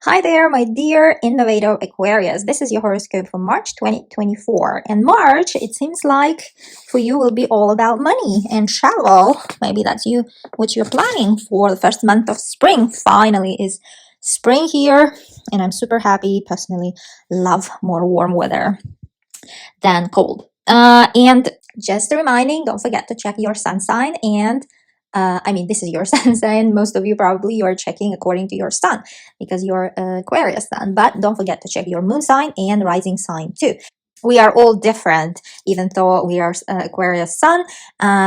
Hi there, my dear innovative Aquarius. This is your horoscope for March 2024. And March, it seems like for you will be all about money and travel. Maybe that's what you're planning for the first month of spring. Finally is spring here, and I'm super happy. Personally, love more warm weather than cold. And just a reminding, don't forget to check your sun sign and this is your sun sign. Most of you probably you are checking according to your sun because you're Aquarius sun. But don't forget to check your moon sign and rising sign too. We are all different, even though we are Aquarius sun,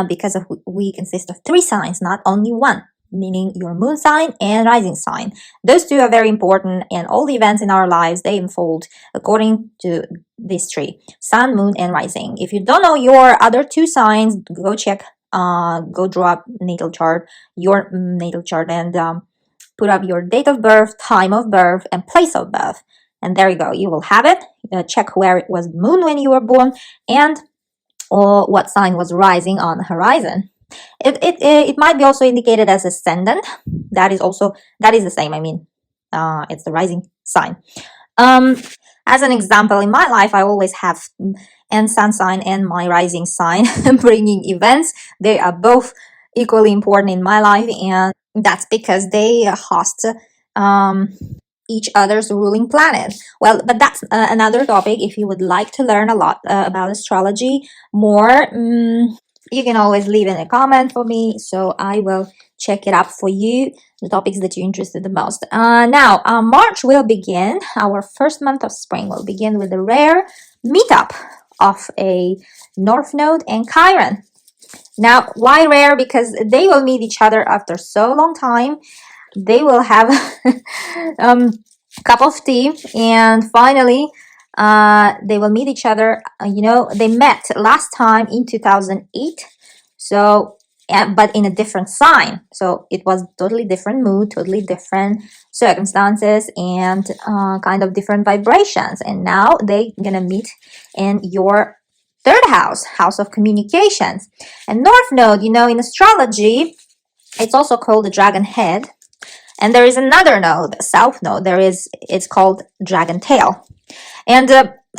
because we consist of 3 signs, not only one, meaning your moon sign and rising sign. Those 2 are very important, and all the events in our lives, they unfold according to these 3, sun, moon, and rising. If you don't know your other 2 signs, go check, go draw up natal chart, your natal chart, and put up your date of birth, time of birth, and place of birth. And there you go, you will have it. Check where it was moon when you were born and what sign was rising on the horizon. It might be also indicated as ascendant. That is the same. It's the rising sign. As an example, in my life, I always have and sun sign and my rising sign bringing events. They are both equally important in my life, and that's because they host each other's ruling planet. Well, but that's another topic. If you would like to learn a lot about astrology more, you can always leave in a comment for me, so I will check it up for you, the topics that you're interested the most. Now, March will begin, our first month of spring will begin with a rare meetup of a North Node and Chiron. Now, why rare? Because they will meet each other after so long time. They will have a cup of tea, and finally they will meet each other. They met last time in 2008, so but in a different sign, so it was totally different mood, totally different circumstances, and kind of different vibrations. And now they're gonna meet in your 3rd house of communications. And North Node, in astrology, it's also called the dragon head. And there is another node, South Node. It's called Dragon Tail. And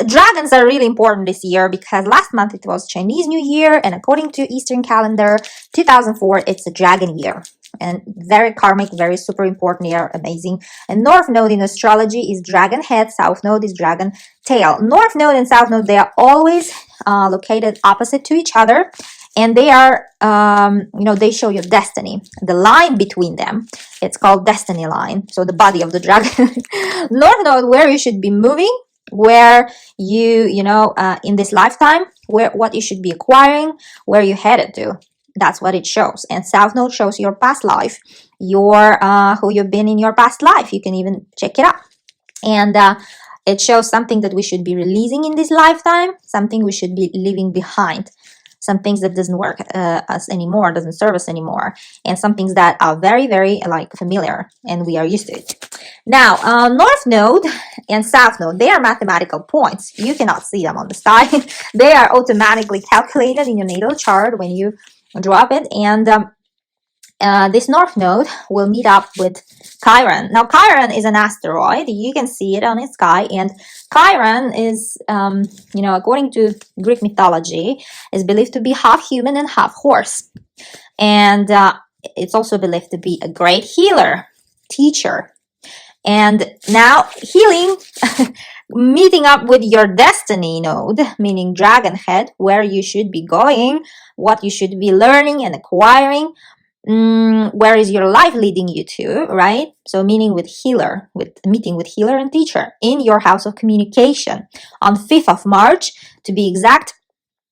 dragons are really important this year because last month it was Chinese New Year, and according to Eastern calendar, 2004, it's a dragon year. And very karmic, very super important year, amazing. And North Node in astrology is Dragon Head, South Node is Dragon Tail. North Node and South Node, they are always located opposite to each other. And they are, they show your destiny. The line between them, it's called destiny line. So the body of the dragon. North Node, where you should be moving, where in this lifetime, what you should be acquiring, where you headed to. That's what it shows. And South Node shows your past life, who you've been in your past life. You can even check it out. And it shows something that we should be releasing in this lifetime, something we should be leaving behind. Some things that doesn't work us anymore, doesn't serve us anymore, and some things that are very, very familiar and we are used to it. Now, North Node and South Node, they are mathematical points. You cannot see them on the side. They are automatically calculated in your natal chart when you drop it, and this North Node will meet up with Chiron. Now, Chiron is an asteroid. You can see it on the sky, and Chiron is, according to Greek mythology, is believed to be half human and half horse. And it's also believed to be a great healer, teacher. And now, healing, meeting up with your destiny node, meaning dragon head, where you should be going, what you should be learning and acquiring, where is your life leading you to, right? So meaning meeting with healer and teacher in your house of communication on 5th of March, to be exact.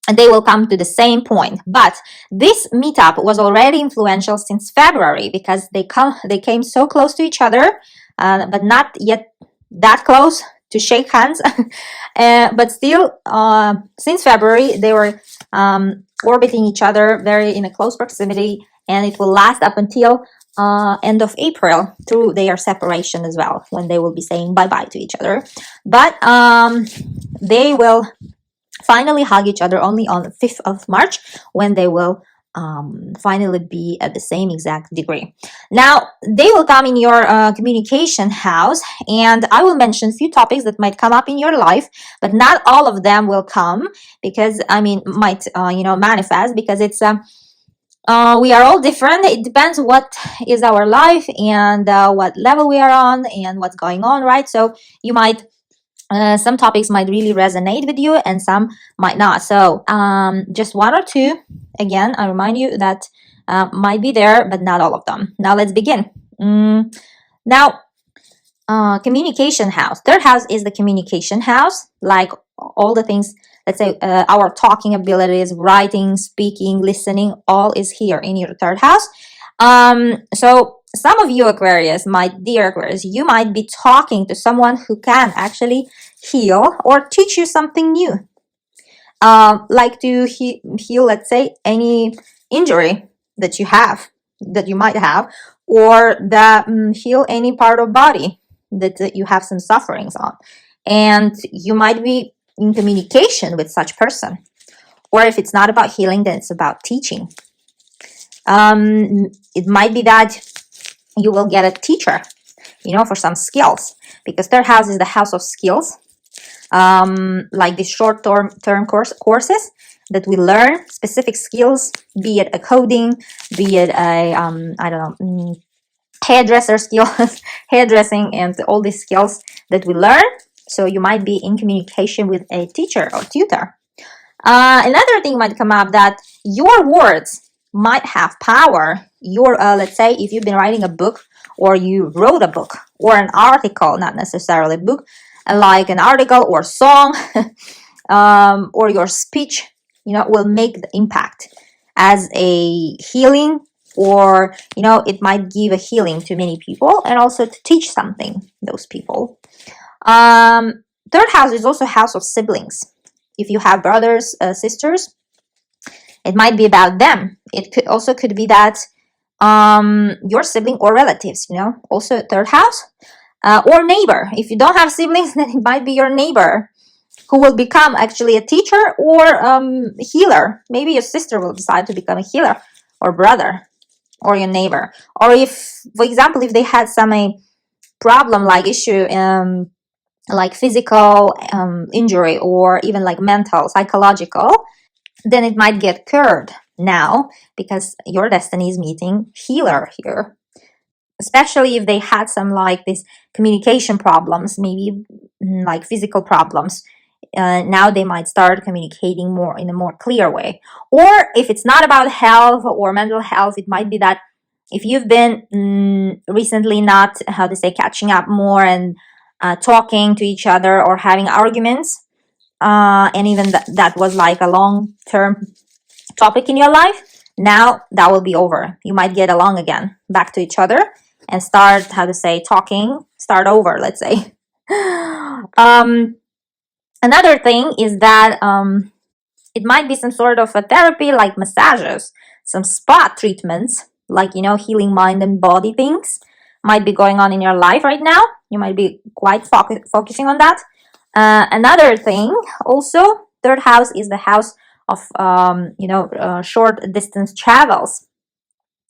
And they will come to the same point. But this meetup was already influential since February because they came so close to each other, but not yet that close to shake hands. But still, since February, they were orbiting each other very in a close proximity, and it will last up until end of April through their separation as well, when they will be saying bye-bye to each other. But they will finally hug each other only on the 5th of March, when they will finally be at the same exact degree. Now, they will come in your communication house, and I will mention a few topics that might come up in your life, but not all of them will come because, might, manifest, because it's we are all different. It depends what is our life and what level we are on and what's going on, right? So you might some topics might really resonate with you and some might not. So just one or two, again, I remind you that might be there, but not all of them. Now let's begin. Now, communication house. Third house is the communication house, like all the things, let's say our talking abilities, writing, speaking, listening, all is here in your third house. So some of you Aquarius, my dear Aquarius, you might be talking to someone who can actually heal or teach you something new. Like to heal, let's say, any injury that you have, that you might have, or that heal any part of body that you have some sufferings on. And you might be in communication with such person. Or if it's not about healing, then it's about teaching. It might be that you will get a teacher, for some skills, because third house is the house of skills, like the short-term courses that we learn specific skills, be it a coding, be it a I don't know, hairdresser skills, hairdressing, and all these skills that we learn. So you might be in communication with a teacher or tutor. Another thing might come up, that your words might have power. Your let's say if you've been writing a book, or you wrote a book or an article, not necessarily a book, like an article or song, or your speech, will make the impact as a healing, or it might give a healing to many people and also to teach something those people. Third house is also house of siblings. If you have brothers, sisters, it might be about them. It could be that your sibling or relatives, also third house, or neighbor. If you don't have siblings, then it might be your neighbor who will become actually a teacher or healer. Maybe your sister will decide to become a healer, or brother, or your neighbor. Or if, for example, if they had some problem, like issue, like physical injury, or even like mental, psychological, then it might get cured now, because your destiny is meeting healer here. Especially if they had some like these communication problems, maybe like physical problems. Now they might start communicating more in a more clear way. Or if it's not about health or mental health, it might be that if you've been recently not, how to say, catching up more and talking to each other or having arguments, and even that was like a long-term topic in your life, now that will be over. You might get along again, back to each other, and start, how to say, start over, let's say. Another thing is that it might be some sort of a therapy, like massages, some spa treatments, like, healing mind and body things might be going on in your life right now. You might be quite focusing on that. Another thing also, third house is the house of short distance travels.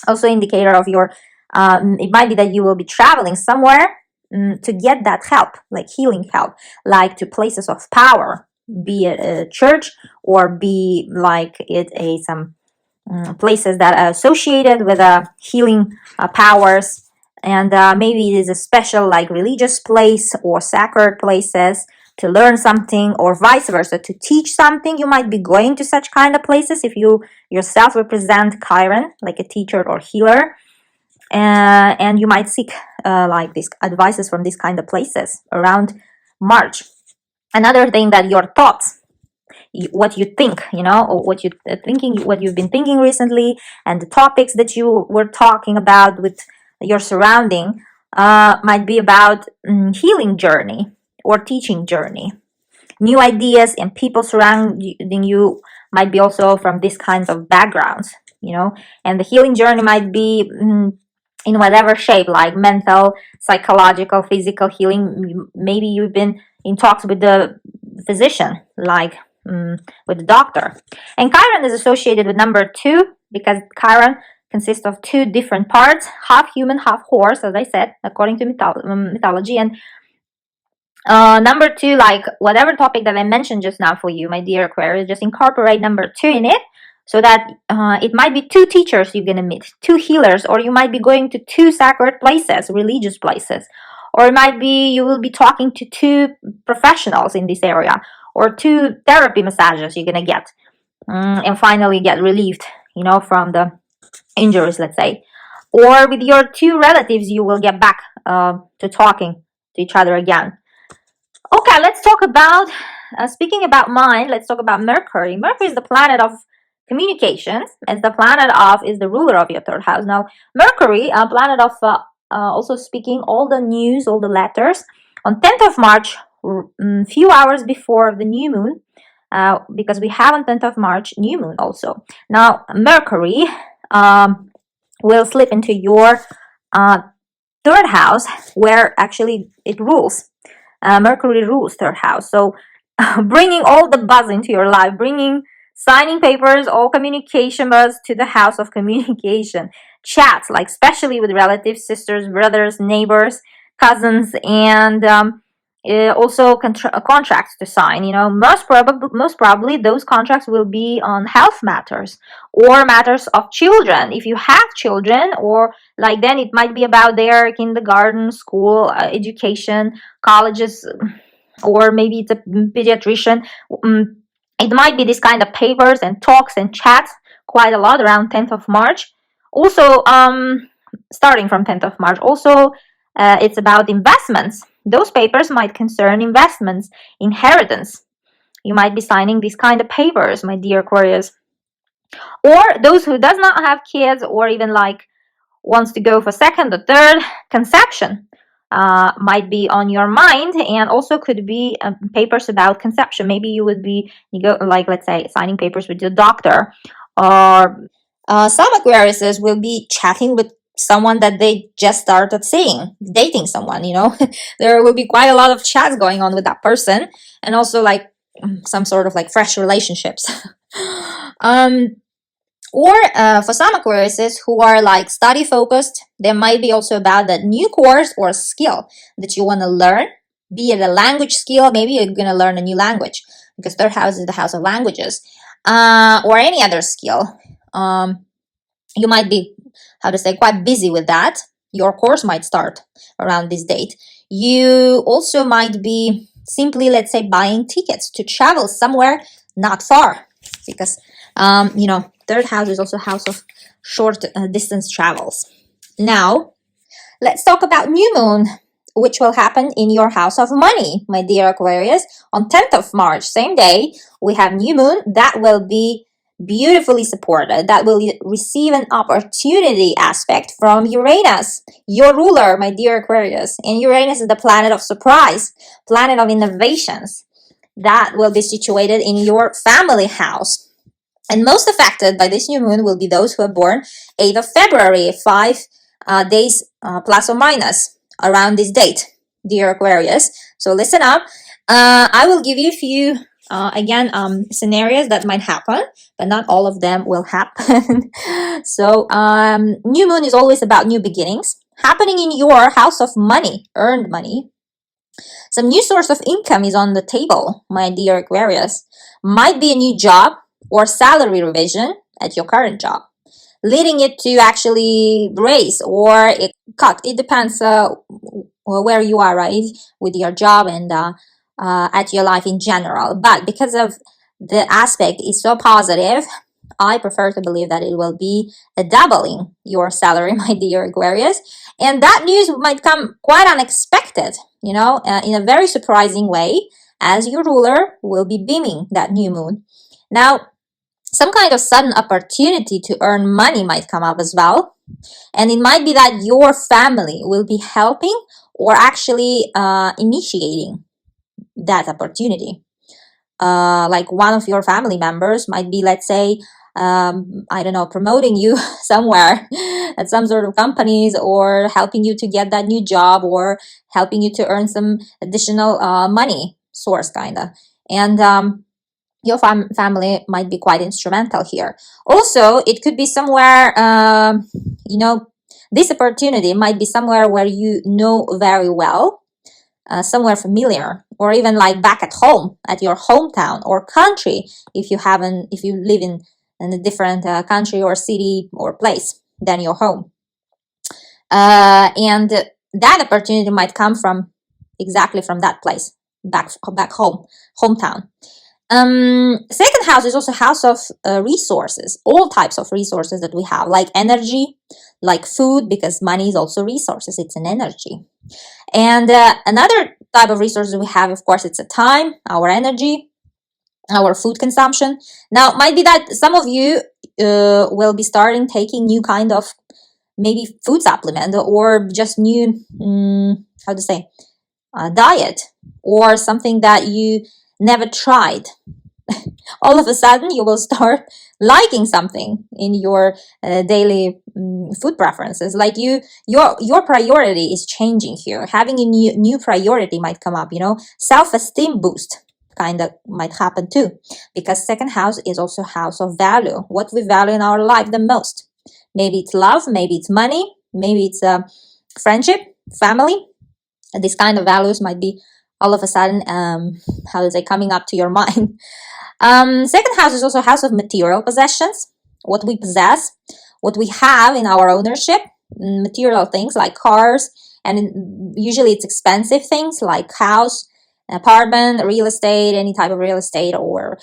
Also indicator of your it might be that you will be traveling somewhere to get that help, like healing help, like to places of power, be it a church, or be like some places that are associated with healing powers. And maybe it is a special, like, religious place or sacred places to learn something, or vice versa, to teach something. You might be going to such kind of places if you yourself represent Chiron, like a teacher or healer. And you might seek like these advices from these kind of places around March. Another thing, that your thoughts, what you think, or what you've been thinking recently, and the topics that you were talking about with your surrounding, might be about healing journey or teaching journey. New ideas and people surrounding you might be also from these kinds of backgrounds, and the healing journey might be in whatever shape, like mental, psychological, physical healing. Maybe you've been in talks with the physician, like with the doctor. And Chiron is associated with number 2 because Chiron consists of 2 different parts, half human, half horse, as I said, according to mythology. And number 2, like whatever topic that I mentioned just now for you, my dear Aquarius, just incorporate number 2 in it, so that it might be 2 teachers you're going to meet, 2 healers, or you might be going to 2 sacred places, religious places, or it might be you will be talking to 2 professionals in this area, or 2 therapy massages you're going to get, and finally get relieved, from the injuries, let's say. Or with your 2 relatives, you will get back to talking to each other again. Okay, let's talk about, speaking about mind, let's talk about Mercury. Mercury is the planet of communications. It's the planet is the ruler of your 3rd house. Now, Mercury, a planet of also speaking all the news, all the letters. On 10th of March, few hours before the new moon, because we have on 10th of March new moon also. Now, Mercury will slip into your 3rd house, where actually it rules. Mercury rules 3rd house. So bringing all the buzz into your life, bringing signing papers, all communication buzz to the house of communication. Chats, like especially with relatives, sisters, brothers, neighbors, cousins, and also contracts to sign. Most probably those contracts will be on health matters or matters of children. If you have children, or like then it might be about their kindergarten, school, education, colleges, or maybe it's a pediatrician. It might be this kind of papers and talks and chats quite a lot around 10th of March. Also, starting from 10th of March, also it's about investments. Those papers might concern investments, inheritance. You might be signing these kind of papers, my dear Aquarius. Or those who does not have kids, or even like wants to go for 2nd or 3rd, conception might be on your mind, and also could be papers about conception. Maybe you would be, let's say, signing papers with your doctor, or some Aquariuses will be chatting with someone that they just started seeing, dating someone. There will be quite a lot of chats going on with that person, and also like some sort of like fresh relationships. Or for some Aquariuses who are like study focused, there might be also about that new course or skill that you want to learn, be it a language skill. Maybe you're going to learn a new language because 3rd house is the house of languages, or any other skill. You might be, quite busy with that. Your course might start around this date. You also might be simply, let's say, buying tickets to travel somewhere not far, because 3rd house is also house of short distance travels. Now, let's talk about new moon, which will happen in your house of money, my dear Aquarius. On 10th of March, same day, we have new moon that will be beautifully supported, that will receive an opportunity aspect from Uranus, your ruler, my dear Aquarius. And Uranus is the planet of surprise, planet of innovations, that will be situated in your family house. And most affected by this new moon will be those who are born 8th of February, 5 days plus or minus around this date, dear Aquarius. So listen up. I will give you a few, scenarios that might happen, but not all of them will happen. So new moon is always about new beginnings, happening in your house of money, earned money. Some new source of income is on the table, my dear Aquarius. Might be a new job or salary revision at your current job, leading it to actually raise or cut. It depends where you are, right, with your job and at your life in general. But because of the aspect is so positive, I prefer to believe that it will be doubling your salary, my dear Aquarius. And that news might come quite unexpected, in a very surprising way, as your ruler will be beaming that new moon. Now, some kind of sudden opportunity to earn money might come up as well. And it might be that your family will be helping or actually initiating that opportunity. Like one of your family members might be, let's say, promoting you somewhere at some sort of companies, or helping you to get that new job, or helping you to earn some additional money source, kind of. And your family might be quite instrumental here. Also, it could be somewhere, you know, this opportunity might be somewhere where you know very well, somewhere familiar, or even like back at home, at your hometown or country, if you live in a different country or city or place than your home. And that opportunity might come from exactly from that place, back home, hometown. Second house is also house of resources, all types of resources that we have, like energy, like food, because money is also resources, it's an energy. And another type of resources we have, of course, it's a time, our energy, our food consumption. Now, might be that some of you will be starting taking new kind of maybe food supplement, or just new, how to say, diet, or something that you never tried. All of a sudden you will start liking something in your daily food preferences, like your priority is changing here. Having a new priority might come up, you know, self-esteem boost kind of might happen too, because second house is also house of value, what we value in our life the most. Maybe it's love, maybe it's money, maybe it's friendship, family. These kind of values might be all of a sudden, how to say, coming up to your mind. Second house is also house of material possessions, what we possess, what we have in our ownership, material things like cars, and usually it's expensive things like house, apartment, real estate, any type of real estate, or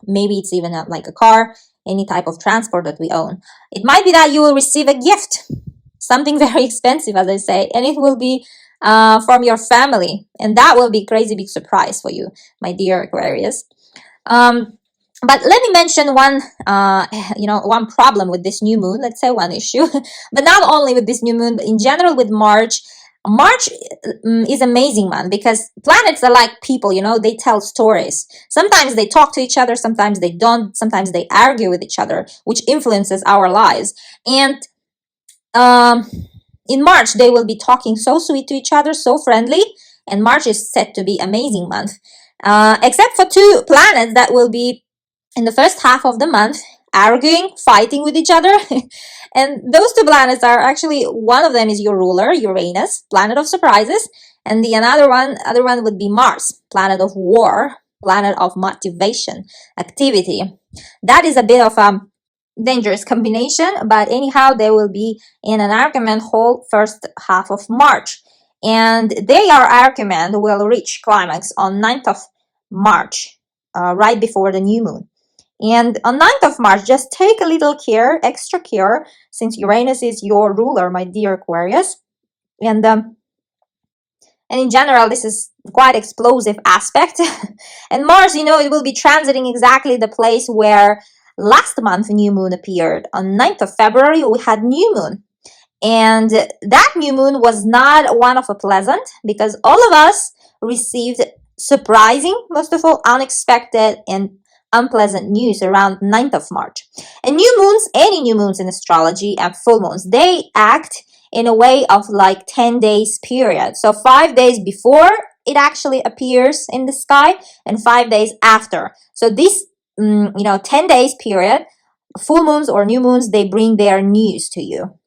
maybe it's even like a car, any type of transport that we own. It might be that you will receive a gift, something very expensive, as I say, and it will be from your family, and that will be crazy big surprise for you, my dear Aquarius. But let me mention one, one problem with this new moon. Let's say one issue, but not only with this new moon, but in general with March. March is amazing month because planets are like people, you know, they tell stories. Sometimes they talk to each other, sometimes they don't, sometimes they argue with each other, which influences our lives. And in March, they will be talking so sweet to each other, so friendly, and March is set to be amazing month. Except for two planets that will be in the first half of the month arguing, fighting with each other. And those two planets are actually, one of them is your ruler, Uranus, planet of surprises, and the other one would be Mars, planet of war, planet of motivation, activity. That is a bit of a dangerous combination, but anyhow, they will be in an argument whole first half of March, and their argument will reach climax on 9th of March, right before the new moon. And on 9th of March, just take a little care, extra care, since Uranus is your ruler, my dear Aquarius. And in general, this is quite explosive aspect. And Mars, you know, it will be transiting exactly the place where last month new moon appeared. On 9th of February, we had new moon. And that new moon was not one of a pleasant, because all of us received surprising, most of all, unexpected and unpleasant news around 9th of March. And new moons, any new moons in astrology and full moons, they act in a way of like 10 days period. So 5 days before it actually appears in the sky and 5 days after. So this, 10 days period, full moons or new moons, they bring their news to you.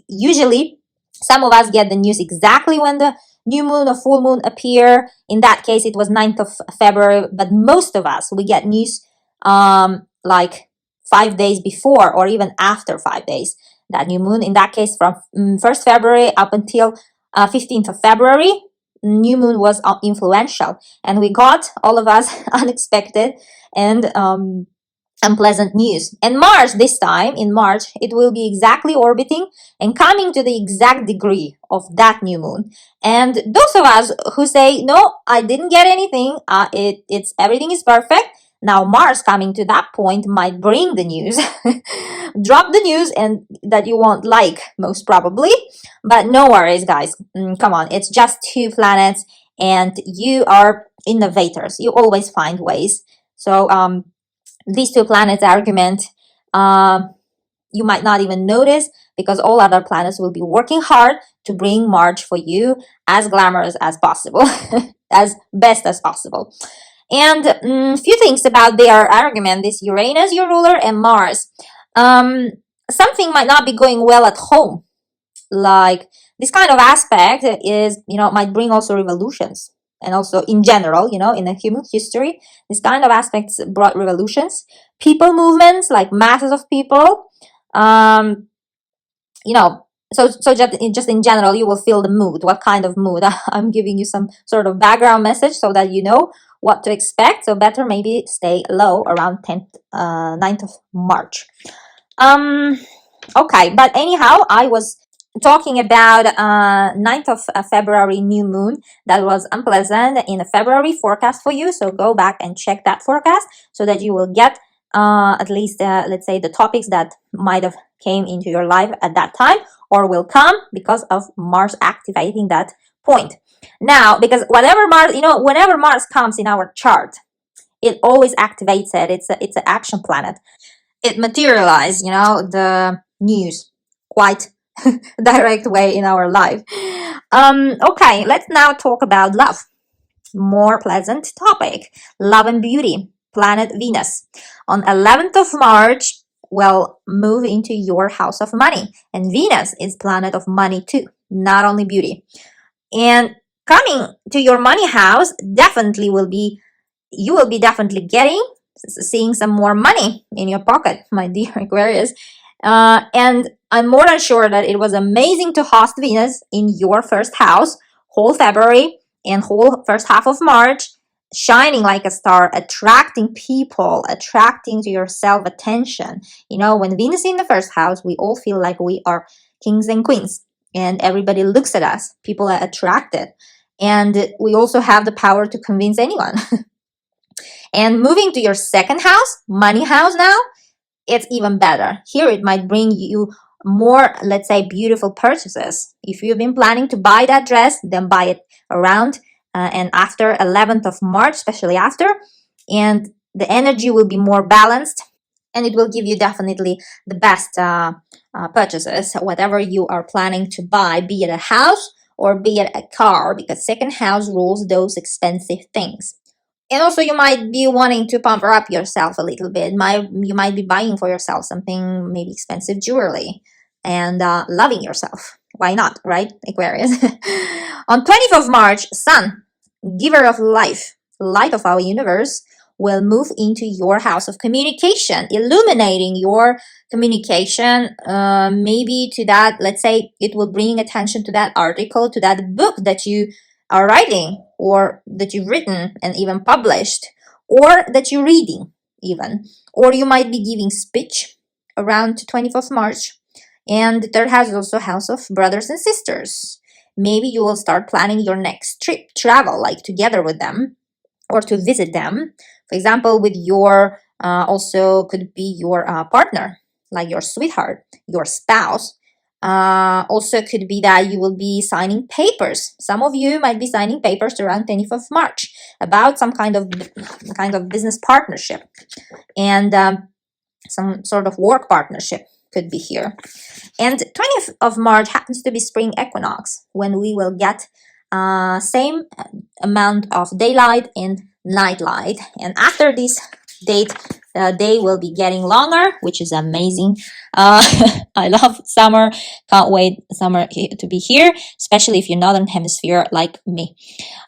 Usually, some of us get the news exactly when the new moon or full moon appear. In that case, it was 9th of February, but most of us, we get news like 5 days before or even after 5 days. That new moon, in that case, from 1st February up until 15th of February, new moon was influential, and we got, all of us, unexpected and unpleasant news. And Mars, this time in March, it will be exactly orbiting and coming to the exact degree of that new moon. And those of us who say, no, I didn't get anything, it's everything is perfect, now Mars coming to that point might bring the news, drop the news, and that you won't like, most probably. But no worries, guys. Come on, it's just two planets, and you are innovators. You always find ways. So these two planets argument, you might not even notice, because all other planets will be working hard to bring March for you as glamorous as possible, as best as possible. And few things about their argument. This Uranus, your ruler, and Mars. Something might not be going well at home. Like this kind of aspect is, might bring also revolutions. And also in general, in the human history, this kind of aspects brought revolutions, people movements, like masses of people. Um, so just in general, you will feel the mood. What kind of mood? I'm giving you some sort of background message so that you know what to expect. So better maybe stay low around 9th of March. Okay, but anyhow, I was talking about 9th of February new moon that was unpleasant in a February forecast for you. So go back and check that forecast so that you will get at least let's say the topics that might have came into your life at that time or will come because of Mars activating that point. Now, because whenever Mars comes in our chart, it always activates it. It's an action planet. It materializes, the news quite direct way in our life. Okay, let's now talk about love. More pleasant topic. Love and beauty. Planet Venus. On 11th of March, will move into your house of money. And Venus is planet of money too, not only beauty. And coming to your money house definitely you will be definitely seeing some more money in your pocket, my dear Aquarius. And I'm more than sure that it was amazing to host Venus in your first house, whole February and whole first half of March, shining like a star, attracting people, attracting to yourself attention. When Venus is in the first house, we all feel like we are kings and queens, and everybody looks at us. People are attracted, and we also have the power to convince anyone. And moving to your second house, money house now, it's even better. Here it might bring you more, let's say, beautiful purchases. If you've been planning to buy that dress, then buy it around and after 11th of March, especially after, and the energy will be more balanced and it will give you definitely the best purchases, whatever you are planning to buy, be it a house or be it a car, because second house rules those expensive things. And also you might be wanting to pump up yourself a little bit. You might be buying for yourself something, maybe expensive jewelry, and loving yourself. Why not, right, Aquarius? On 20th of March, Sun, giver of life, light of our universe, will move into your house of communication, illuminating your communication. Maybe to that, let's say it will bring attention to that article, to that book that you are writing, or that you've written and even published, or that you're reading even, or you might be giving speech around 20th of March. And the third house is also house of brothers and sisters. Maybe you will start planning your next trip, travel, like together with them, or to visit them. For example, with your, also could be your partner, like your sweetheart, your spouse. Also could be that you will be signing papers. Some of you might be signing papers around 20th of March about some kind of business partnership, and some sort of work partnership could be here. And 20th of March happens to be spring equinox, when we will get same amount of daylight and night light. And after this date, the day will be getting longer, which is amazing. I love summer. Can't wait summer to be here, especially if you're northern hemisphere like me.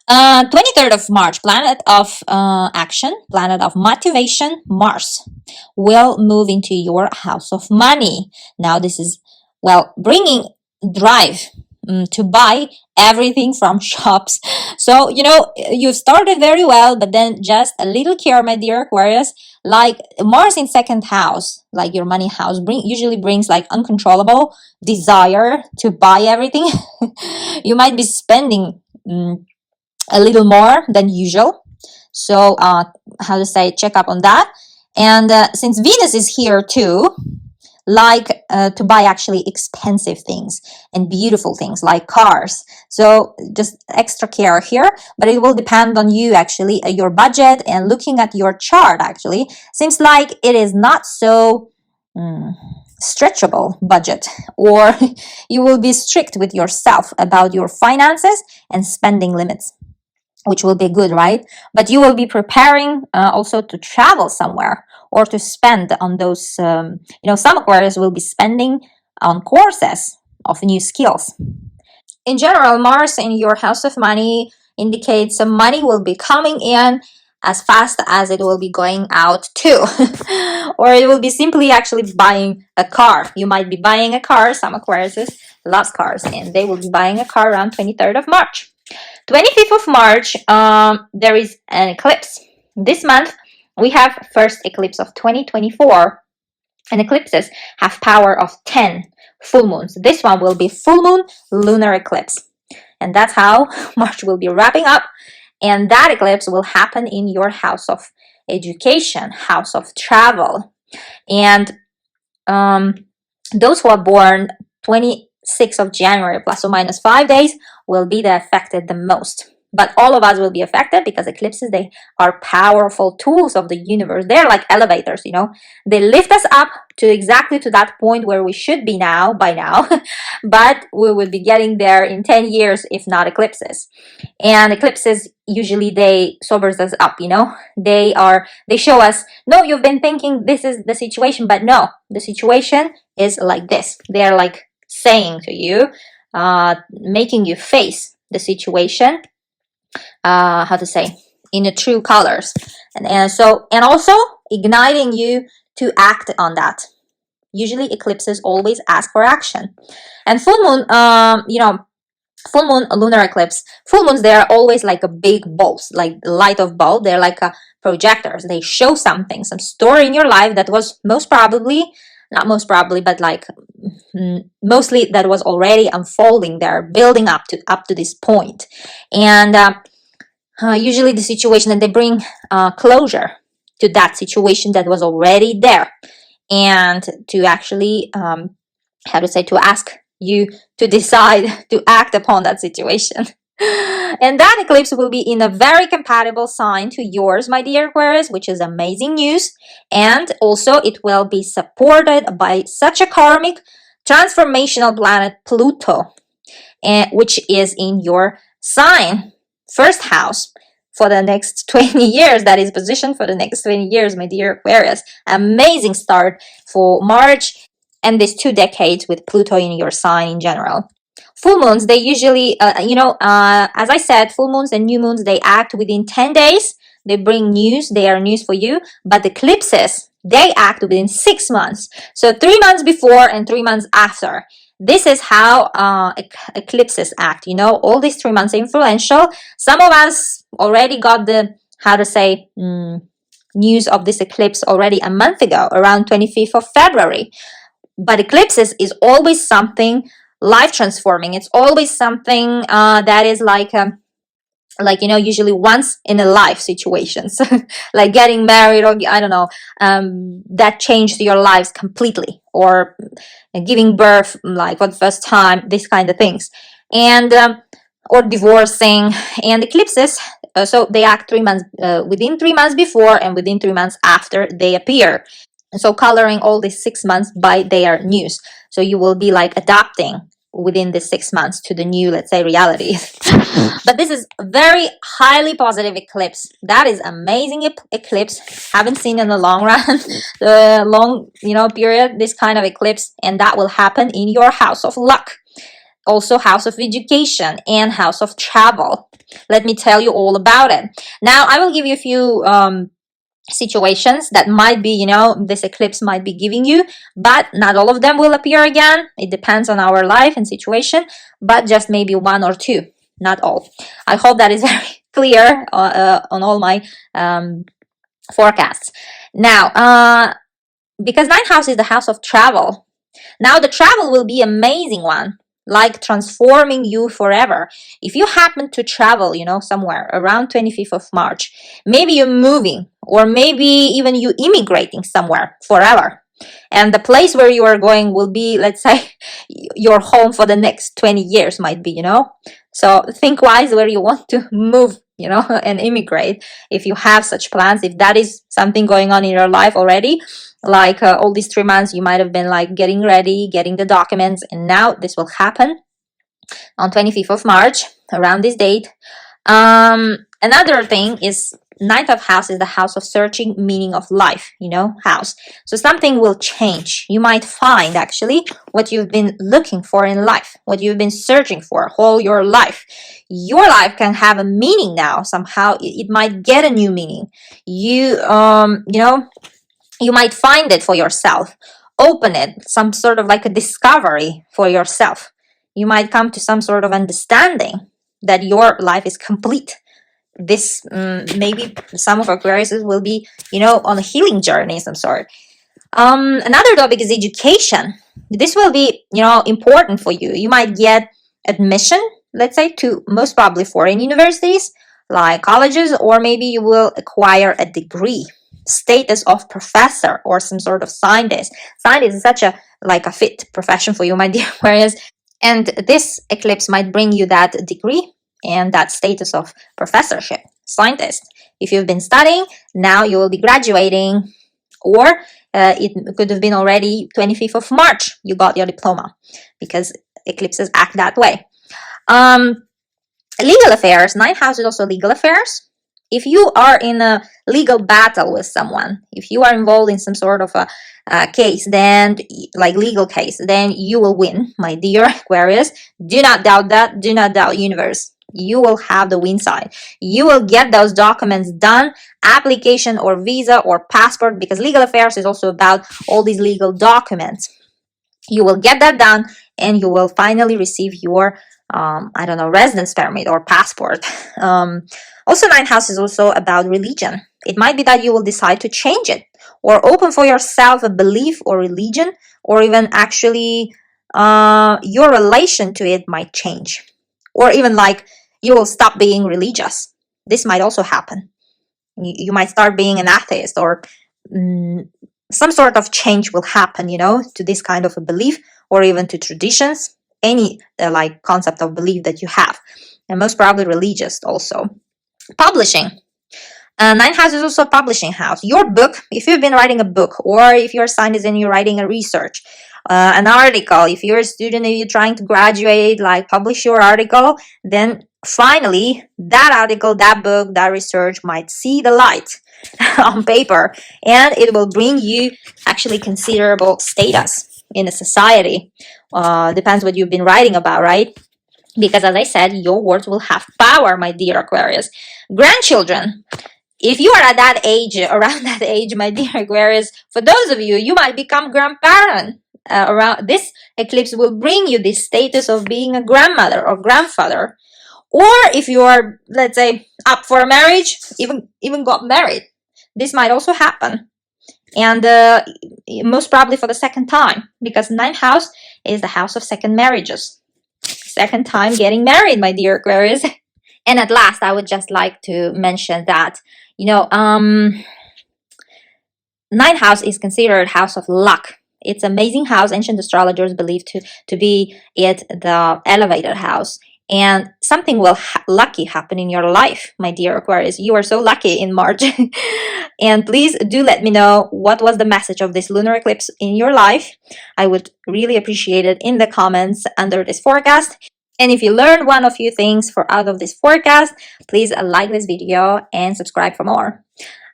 23rd of March, planet of action, planet of motivation, Mars, will move into your house of money. Now this is, bringing drive to buy everything from shops. So, you've started very well, but then just a little care, my dear Aquarius. Like Mars in second house, like your money house, usually brings like uncontrollable desire to buy everything. You might be spending a little more than usual. So, check up on that. And since Venus is here too, like to buy actually expensive things and beautiful things like cars. So just extra care here, but it will depend on you actually, your budget, and looking at your chart actually. Seems like it is not so stretchable budget, or you will be strict with yourself about your finances and spending limits. which will be good, right? But you will be preparing also to travel somewhere or to spend on those, some Aquarius will be spending on courses of new skills. In general, Mars in your house of money indicates some money will be coming in as fast as it will be going out too. Or it will be simply actually buying a car. You might be buying a car. Some Aquarius loves cars, and they will be buying a car around 23rd of March. 25th of March, there is an eclipse. This month, we have first eclipse of 2024. And eclipses have power of 10 full moons. This one will be full moon lunar eclipse. And that's how March will be wrapping up. And that eclipse will happen in your house of education, house of travel. And those who are born 26th of January plus or minus 5 days will be the affected the most. But all of us will be affected because eclipses, they are powerful tools of the universe. They're like elevators, They lift us up to exactly to that point where we should be by now. But we will be getting there in 10 years, if not eclipses. And eclipses, usually they sobers us up, They show us, no, you've been thinking this is the situation, but no, the situation is like this. They're like saying to you, making you face the situation, in the true colors, and also igniting you to act on that. Usually eclipses always ask for action. And full moon, full moon lunar eclipse, full moons, they are always like a big bulbs, like light of bulb. They're like projectors. They show something, some story in your life that was not most probably, but like mostly that was already unfolding there, building up to this point. And usually the situation that they bring closure to that situation that was already there, and to actually to ask you to decide to act upon that situation. And that eclipse will be in a very compatible sign to yours, my dear Aquarius, which is amazing news. And also it will be supported by such a karmic transformational planet Pluto, which is in your sign, first house, for the next 20 years. That is positioned for the next 20 years, my dear Aquarius. Amazing start for March and these 2 decades with Pluto in your sign in general. Full moons, they usually, as I said, full moons and new moons, they act within 10 days. They bring news. They are news for you. But eclipses, they act within 6 months. So 3 months before and 3 months after. This is how eclipses act. All these 3 months are influential. Some of us already got the, news of this eclipse already a month ago, around 25th of February. But eclipses is always something life transforming. It's always something that is usually once in a life situations, like getting married, or I don't know, that changed your lives completely, or giving birth like for the first time, these kind of things, and or divorcing. And eclipses, so they act 3 months within 3 months before and within 3 months after they appear. So coloring all these 6 months by their news. So you will be like adapting within the 6 months to the new, let's say, reality. But this is very highly positive eclipse. That is amazing eclipse. Haven't seen in the long run, the long, period, this kind of eclipse. And that will happen in your house of luck. Also house of education and house of travel. Let me tell you all about it. Now, I will give you a few situations that might be, this eclipse might be giving you, but not all of them will appear again. It depends on our life and situation, but just maybe 1 or 2, not all. I hope that is very clear on all my forecasts. Now, because 9th house is the house of travel. Now the travel will be amazing one, like transforming you forever. If you happen to travel, somewhere around 25th of March, maybe you're moving, or maybe even you immigrating somewhere forever. And the place where you are going will be, let's say, your home for the next 20 years might be, So think wise where you want to move, and immigrate, if you have such plans, if that is something going on in your life already. Like all these 3 months, you might have been like getting ready, getting the documents, and now this will happen on 25th of March, around this date. Another thing is ninth of house is the house of searching meaning of life, house. So something will change. You might find actually what you've been looking for in life, what you've been searching for all your life. Your life can have a meaning now. Somehow it might get a new meaning. You might find it for yourself. Open it, some sort of like a discovery for yourself. You might come to some sort of understanding that your life is complete. This maybe some of Aquarius will be on a healing journey of some sort. Another topic is education. This will be important for you. You might get admission, let's say, to most probably foreign universities like colleges, or maybe you will acquire a degree, status of professor or some sort of scientist. Scientist is such a fit profession for you, my dear Aquarius, and this eclipse might bring you that degree and that status of professorship, scientist. If you've been studying, now you will be graduating, or it could have been already 25th of March you got your diploma, because eclipses act that way. Legal affairs, ninth house is also legal affairs. If you are in a legal battle with someone, if you are involved in some sort of a case, then legal case, then you will win, my dear Aquarius. Do not doubt that. Do not doubt universe. You will have the win side. You will get those documents done, application or visa or passport, because legal affairs is also about all these legal documents. You will get that done, and you will finally receive your residence permit or passport. Also, ninth house is also about religion. It might be that you will decide to change it or open for yourself a belief or religion, or even actually your relation to it might change, or even you will stop being religious. This might also happen. You might start being an atheist, or some sort of change will happen, to this kind of a belief, or even to traditions, any concept of belief that you have, and most probably religious also. Publishing. Ninth house is also a publishing house. Your book, if you've been writing a book, or if you're a scientist and you're writing a research, an article, if you're a student and you're trying to graduate, publish your article, then finally that article, that book, that research might see the light on paper, and it will bring you actually considerable status in a society. Depends what you've been writing about, right? Because as I said, your words will have power, my dear Aquarius. Grandchildren. If you are at that age, around that age, my dear Aquarius, for those of you, you might become grandparent. Around this eclipse will bring you this status of being a grandmother or grandfather. Or if you are, let's say, up for a marriage, even got married, this might also happen. And most probably for the second time, because ninth house is the house of second marriages. Second time getting married, my dear Aquarius. And at last, I would just like to mention that, ninth house is considered house of luck. It's amazing house. Ancient astrologers believe to be it the elevated house. And something will lucky happen in your life, my dear Aquarius. You are so lucky in March. And please do let me know what was the message of this lunar eclipse in your life. I would really appreciate it in the comments under this forecast. And if you learned one or few things out of this forecast, please like this video and subscribe for more.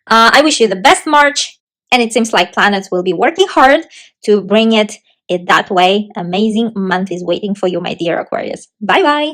I wish you the best March, and it seems like planets will be working hard to bring it that way. Amazing month is waiting for you, my dear Aquarius. Bye bye.